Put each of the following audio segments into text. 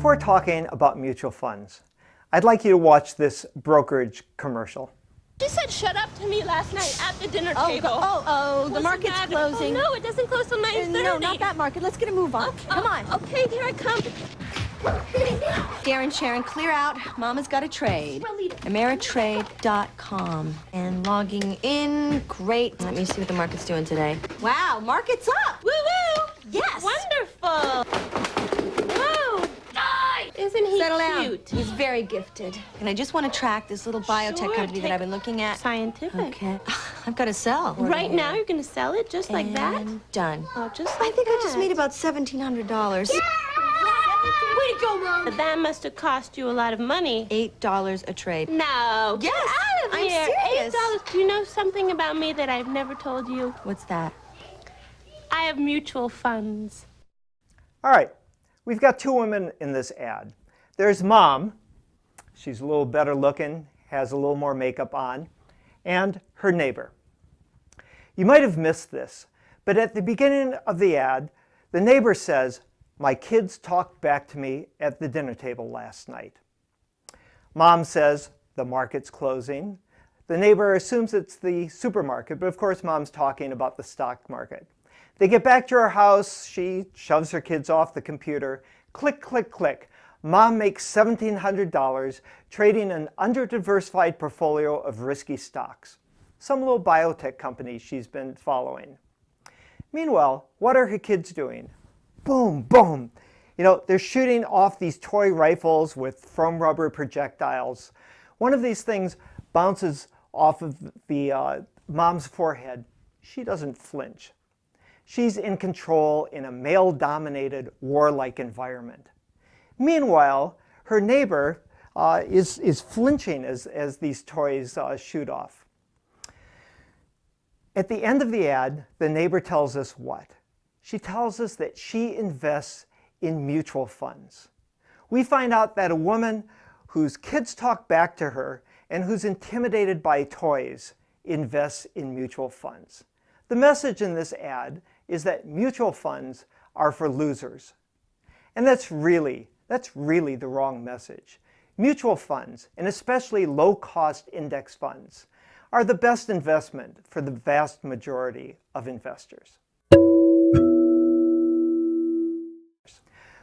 Before talking about mutual funds, I'd like you to watch this brokerage commercial. She said shut up to me last night at the dinner table. The market's closing. Oh, no, it doesn't close till 9:30. No, not that market. Let's get a move on. Come on. Okay, here I come. Darren, Sharon, clear out. Mama's got a trade. Ameritrade.com. And logging in. Great. Let me see what the market's doing today. Wow, market's up. Woo-woo. Yes. Wonderful. Whoa. Isn't he Settle cute? down. He's very gifted. And I just want to track this little biotech Sure, company that I've been looking at. Scientific. Okay. I've got to sell. Right now, you're going to sell it just like that? And done. Oh, just I like think that. I just made about $1,700. Way to go, Mom. That must have cost you a lot of money. $8 a trade. No. Yes, Get out of I'm here. serious. $8. Do you know something about me that I've never told you? What's that? I have mutual funds. All right, we've got two women in this ad. There's Mom. She's a little better looking, has a little more makeup on, and her neighbor. You might have missed this, but at the beginning of the ad, the neighbor says, "My kids talked back to me at the dinner table last night." Mom says, "The market's closing." The neighbor assumes it's the supermarket, but of course Mom's talking about the stock market. They get back to her house, she shoves her kids off the computer. Click, click, click. Mom makes $1,700 trading an under-diversified portfolio of risky stocks. Some little biotech companies she's been following. Meanwhile, what are her kids doing? Boom, boom. You know, they're shooting off these toy rifles with foam rubber projectiles. One of these things bounces off of the mom's forehead. She doesn't flinch. She's in control in a male-dominated, warlike environment. Meanwhile, her neighbor is flinching as these toys shoot off. At the end of the ad, the neighbor tells us what? She tells us that she invests in mutual funds. We find out that a woman whose kids talk back to her and who's intimidated by toys invests in mutual funds. The message in this ad is that mutual funds are for losers. And that's really the wrong message. Mutual funds, and especially low-cost index funds, are the best investment for the vast majority of investors.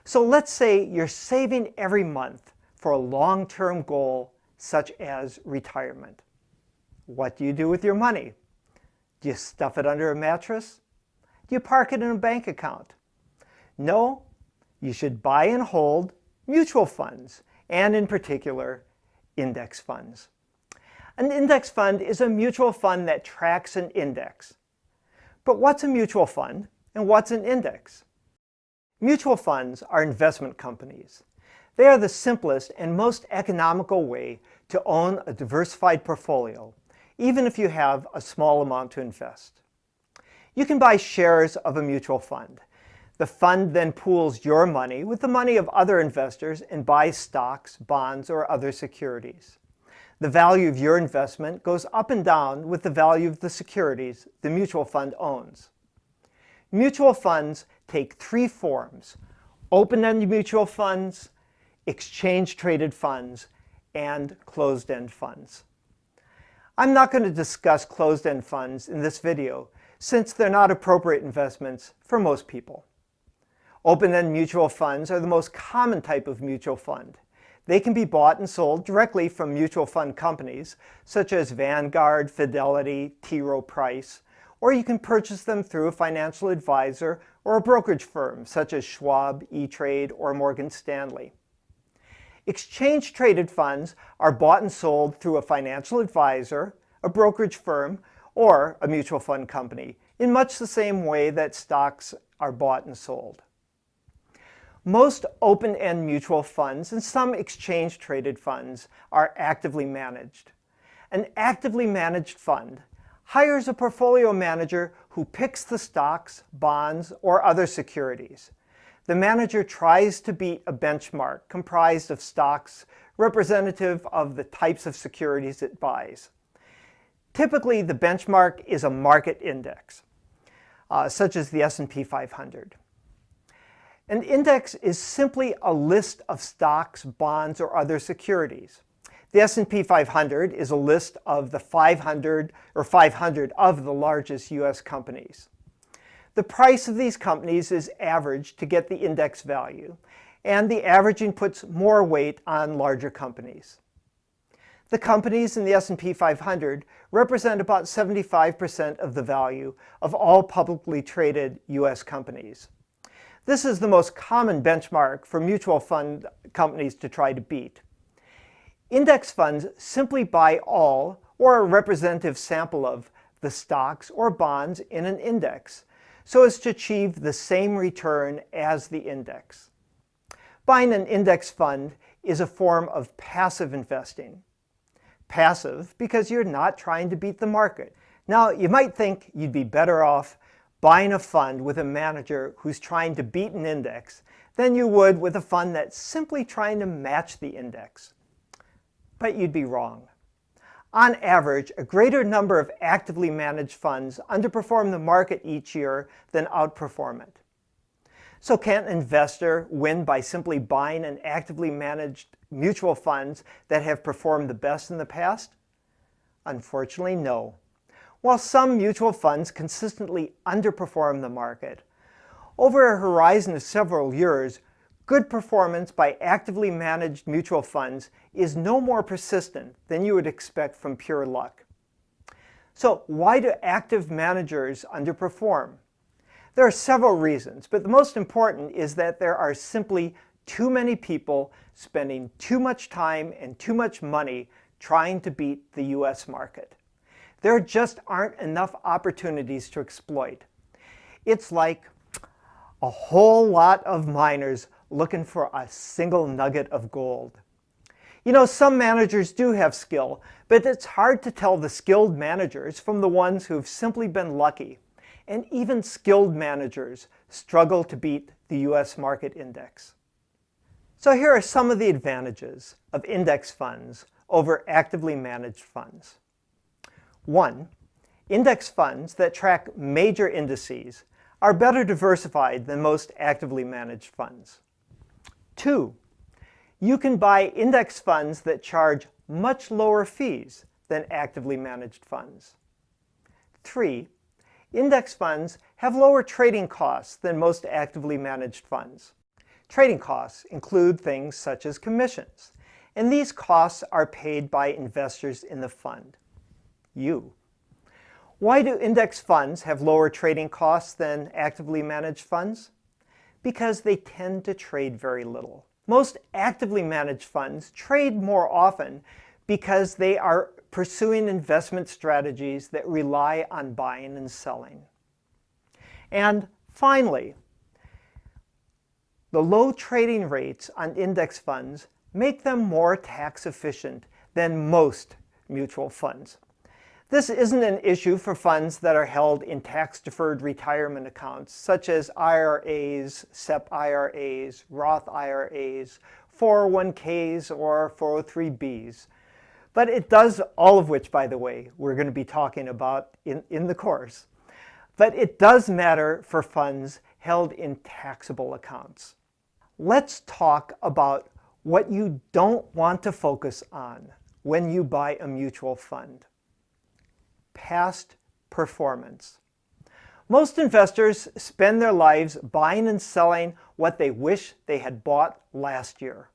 So let's say you're saving every month for a long-term goal such as retirement. What do you do with your money? Do you stuff it under a mattress? Do you park it in a bank account? No, you should buy and hold mutual funds, and in particular, index funds. An index fund is a mutual fund that tracks an index. But what's a mutual fund and what's an index? Mutual funds are investment companies. They are the simplest and most economical way to own a diversified portfolio, even if you have a small amount to invest. You can buy shares of a mutual fund. The fund then pools your money with the money of other investors and buys stocks, bonds, or other securities. The value of your investment goes up and down with the value of the securities the mutual fund owns. Mutual funds take three forms: open-end mutual funds, exchange-traded funds, and closed-end funds. I'm not going to discuss closed-end funds in this video since they're not appropriate investments for most people. Open-end mutual funds are the most common type of mutual fund. They can be bought and sold directly from mutual fund companies such as Vanguard, Fidelity, T. Rowe Price, or you can purchase them through a financial advisor or a brokerage firm such as Schwab, E-Trade, or Morgan Stanley. Exchange-traded funds are bought and sold through a financial advisor, a brokerage firm, or a mutual fund company in much the same way that stocks are bought and sold. Most open-end mutual funds and some exchange-traded funds are actively managed. An actively managed fund hires a portfolio manager who picks the stocks, bonds, or other securities. The manager tries to beat a benchmark comprised of stocks representative of the types of securities it buys. Typically, the benchmark is a market index, such as the S&P 500. An index is simply a list of stocks, bonds, or other securities. The S&P 500 is a list of the 500 of the largest U.S. companies. The price of these companies is averaged to get the index value, and the averaging puts more weight on larger companies. The companies in the S&P 500 represent about 75% of the value of all publicly traded U.S. companies. This is the most common benchmark for mutual fund companies to try to beat. Index funds simply buy all or a representative sample of the stocks or bonds in an index so as to achieve the same return as the index. Buying an index fund is a form of passive investing. Passive because you're not trying to beat the market. Now, you might think you'd be better off buying a fund with a manager who's trying to beat an index than you would with a fund that's simply trying to match the index. But you'd be wrong. On average, a greater number of actively managed funds underperform the market each year than outperform it. So can an investor win by simply buying an actively managed mutual funds that have performed the best in the past? Unfortunately, no. While some mutual funds consistently underperform the market, over a horizon of several years, good performance by actively managed mutual funds is no more persistent than you would expect from pure luck. So why do active managers underperform? There are several reasons, but the most important is that there are simply too many people spending too much time and too much money trying to beat the U.S. market. There just aren't enough opportunities to exploit. It's like a whole lot of miners looking for a single nugget of gold. You know, some managers do have skill, but it's hard to tell the skilled managers from the ones who've simply been lucky. And even skilled managers struggle to beat the U.S. market index. So here are some of the advantages of index funds over actively managed funds. 1. Index funds that track major indices are better diversified than most actively managed funds. 2. You can buy index funds that charge much lower fees than actively managed funds. 3. Index funds have lower trading costs than most actively managed funds. Trading costs include things such as commissions, and these costs are paid by investors in the fund, you. Why do index funds have lower trading costs than actively managed funds? Because they tend to trade very little. Most actively managed funds trade more often because they are pursuing investment strategies that rely on buying and selling. And finally, the low trading rates on index funds make them more tax efficient than most mutual funds. This isn't an issue for funds that are held in tax-deferred retirement accounts, such as IRAs, SEP IRAs, Roth IRAs, 401ks, or 403bs. But it does, all of which, by the way, we're going to be talking about in the course. But it does matter for funds held in taxable accounts. Let's talk about what you don't want to focus on when you buy a mutual fund. Past performance. Most investors spend their lives buying and selling what they wish they had bought last year.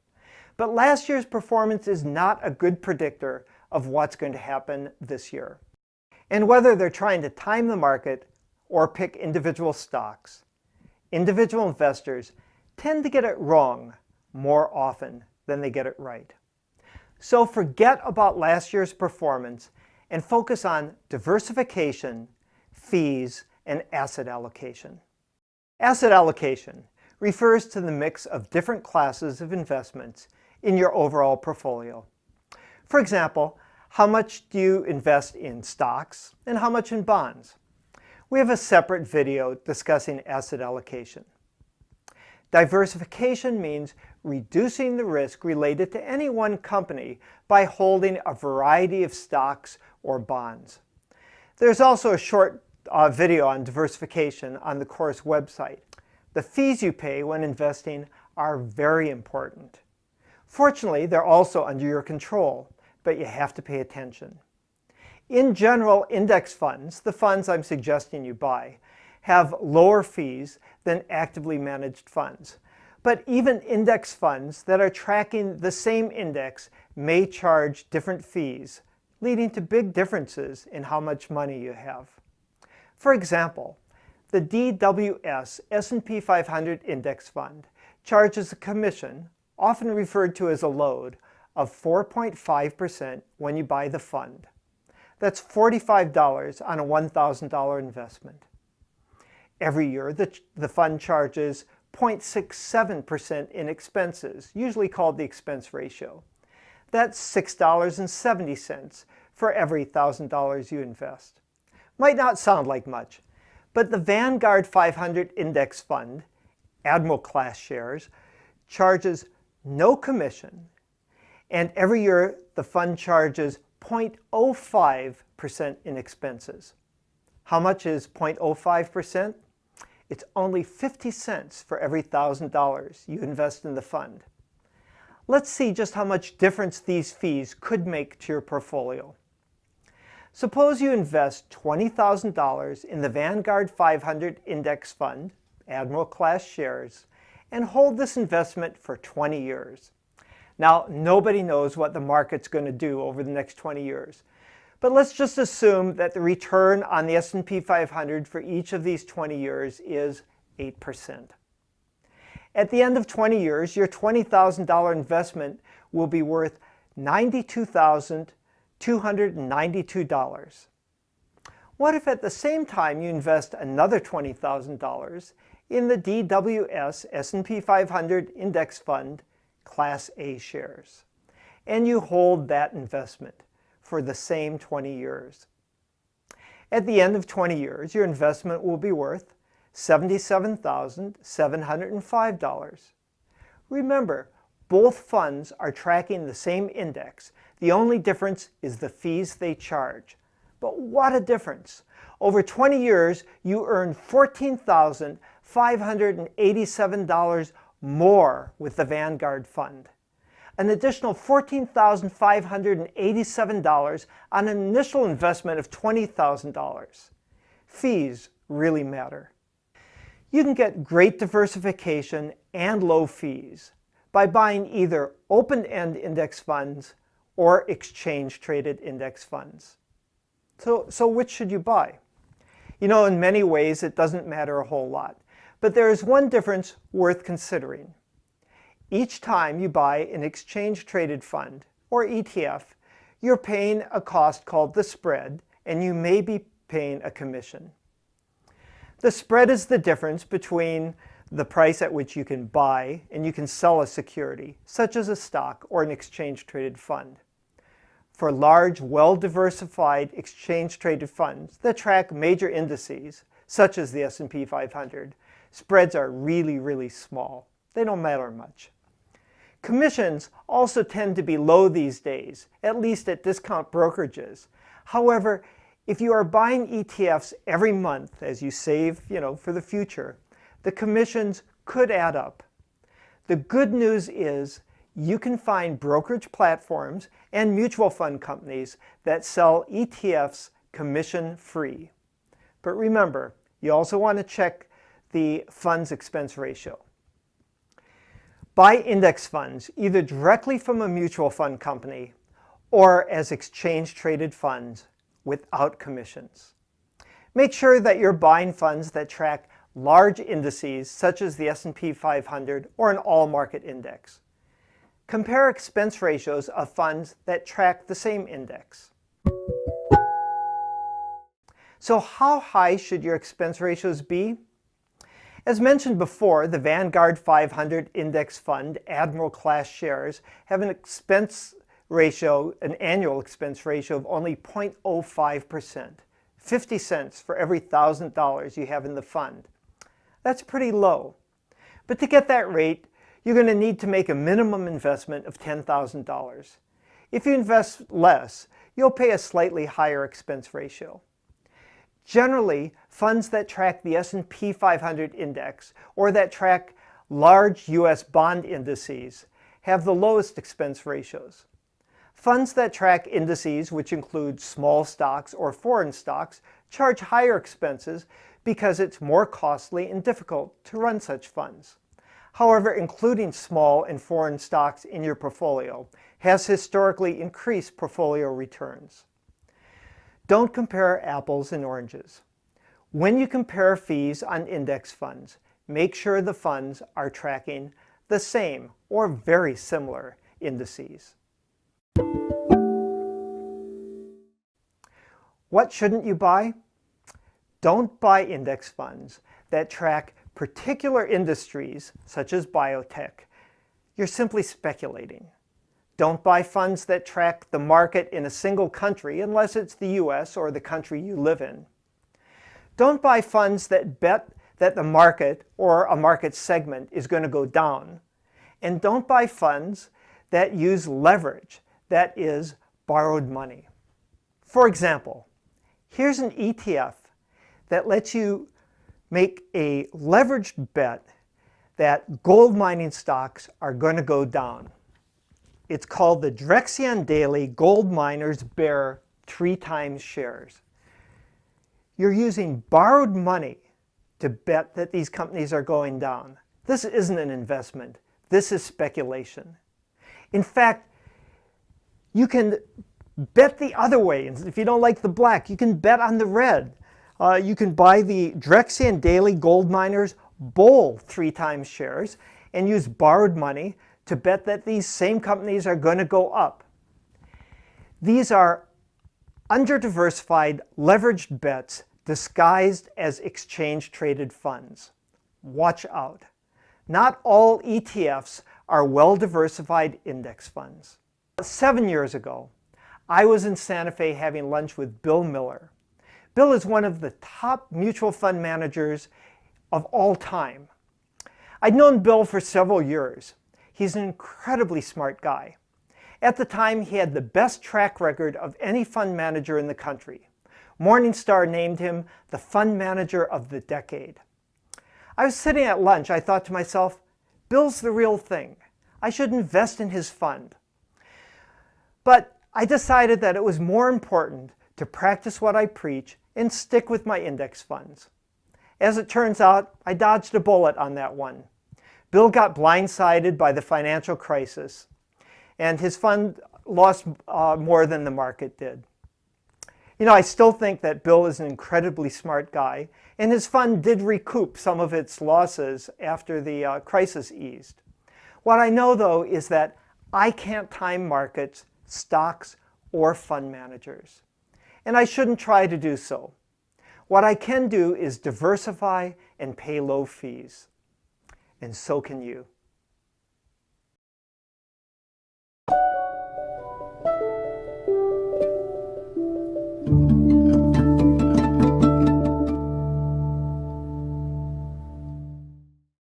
But last year's performance is not a good predictor of what's going to happen this year. And whether they're trying to time the market or pick individual stocks, individual investors tend to get it wrong more often than they get it right. So forget about last year's performance and focus on diversification, fees, and asset allocation. Asset allocation refers to the mix of different classes of investments in your overall portfolio. For example, how much do you invest in stocks and how much in bonds? We have a separate video discussing asset allocation. Diversification means reducing the risk related to any one company by holding a variety of stocks or bonds. There's also a short video on diversification on the course website. The fees you pay when investing are very important. Fortunately, they're also under your control, but you have to pay attention. In general, index funds, the funds I'm suggesting you buy, have lower fees than actively managed funds. But even index funds that are tracking the same index may charge different fees, leading to big differences in how much money you have. For example, the DWS S&P 500 Index Fund charges a commission, often referred to as a load, of 4.5% when you buy the fund. That's $45 on a $1,000 investment. Every year, the fund charges 0.67% in expenses, usually called the expense ratio. That's $6.70 for every $1,000 you invest. Might not sound like much, but the Vanguard 500 Index Fund, Admiral Class shares, charges no commission, and every year the fund charges 0.05% in expenses. How much is 0.05%? It's only 50 cents for every $1,000 you invest in the fund. Let's see just how much difference these fees could make to your portfolio. Suppose you invest $20,000 in the Vanguard 500 Index Fund, Admiral Class shares, and hold this investment for 20 years. Now, nobody knows what the market's going to do over the next 20 years. But let's just assume that the return on the S&P 500 for each of these 20 years is 8%. At the end of 20 years, your $20,000 investment will be worth $92,292. What if at the same time you invest another $20,000 in the DWS S&P 500 Index Fund Class A shares, and you hold that investment for the same 20 years? At the end of 20 years, your investment will be worth $77,705. Remember, both funds are tracking the same index. The only difference is the fees they charge. But what a difference! Over 20 years, you earn $14,587 more with the Vanguard Fund. An additional $14,587 on an initial investment of $20,000. Fees really matter. You can get great diversification and low fees by buying either open-end index funds or exchange-traded index funds. So which should you buy? You know, in many ways it doesn't matter a whole lot, but there is one difference worth considering. Each time you buy an exchange-traded fund, or ETF, you're paying a cost called the spread, and you may be paying a commission. The spread is the difference between the price at which you can buy and you can sell a security, such as a stock or an exchange-traded fund. For large, well-diversified exchange-traded funds that track major indices, such as the S&P 500, spreads are really, really small. They don't matter much. Commissions also tend to be low these days, at least at discount brokerages. However, if you are buying ETFs every month as you save, for the future, the commissions could add up. The good news is you can find brokerage platforms and mutual fund companies that sell ETFs commission-free. But remember, you also want to check the fund's expense ratio. Buy index funds either directly from a mutual fund company or as exchange-traded funds without commissions. Make sure that you're buying funds that track large indices such as the S&P 500 or an all-market index. Compare expense ratios of funds that track the same index. So how high should your expense ratios be? As mentioned before, the Vanguard 500 Index Fund Admiral Class shares have an annual expense ratio of only 0.05%, 50 cents for every $1,000 you have in the fund. That's pretty low. But to get that rate, you're going to need to make a minimum investment of $10,000. If you invest less, you'll pay a slightly higher expense ratio. Generally, funds that track the S&P 500 index or that track large U.S. bond indices have the lowest expense ratios. Funds that track indices, which include small stocks or foreign stocks, charge higher expenses because it's more costly and difficult to run such funds. However, including small and foreign stocks in your portfolio has historically increased portfolio returns. Don't compare apples and oranges. When you compare fees on index funds, make sure the funds are tracking the same or very similar indices. What shouldn't you buy? Don't buy index funds that track particular industries, such as biotech. You're simply speculating. Don't buy funds that track the market in a single country unless it's the US or the country you live in. Don't buy funds that bet that the market or a market segment is going to go down. And don't buy funds that use leverage, that is, borrowed money. For example, here's an ETF that lets you make a leveraged bet that gold mining stocks are going to go down. It's called the Drexion Daily Gold Miners Bear 3x Shares. You're using borrowed money to bet that these companies are going down. This isn't an investment. This is speculation. In fact, you can bet the other way. If you don't like the black, you can bet on the red. You can buy the Drexion Daily Gold Miners Bull 3x Shares and use borrowed money to bet that these same companies are going to go up. These are under-diversified leveraged bets disguised as exchange-traded funds. Watch out. Not all ETFs are well-diversified index funds. 7 years ago, I was in Santa Fe having lunch with Bill Miller. Bill is one of the top mutual fund managers of all time. I'd known Bill for several years. He's an incredibly smart guy. At the time, he had the best track record of any fund manager in the country. Morningstar named him the fund manager of the decade. I was sitting at lunch. I thought to myself, Bill's the real thing. I should invest in his fund. But I decided that it was more important to practice what I preach and stick with my index funds. As it turns out, I dodged a bullet on that one. Bill got blindsided by the financial crisis, and his fund lost more than the market did. You know, I still think that Bill is an incredibly smart guy, and his fund did recoup some of its losses after the crisis eased. What I know, though, is that I can't time markets, stocks, or fund managers, and I shouldn't try to do so. What I can do is diversify and pay low fees. And so can you.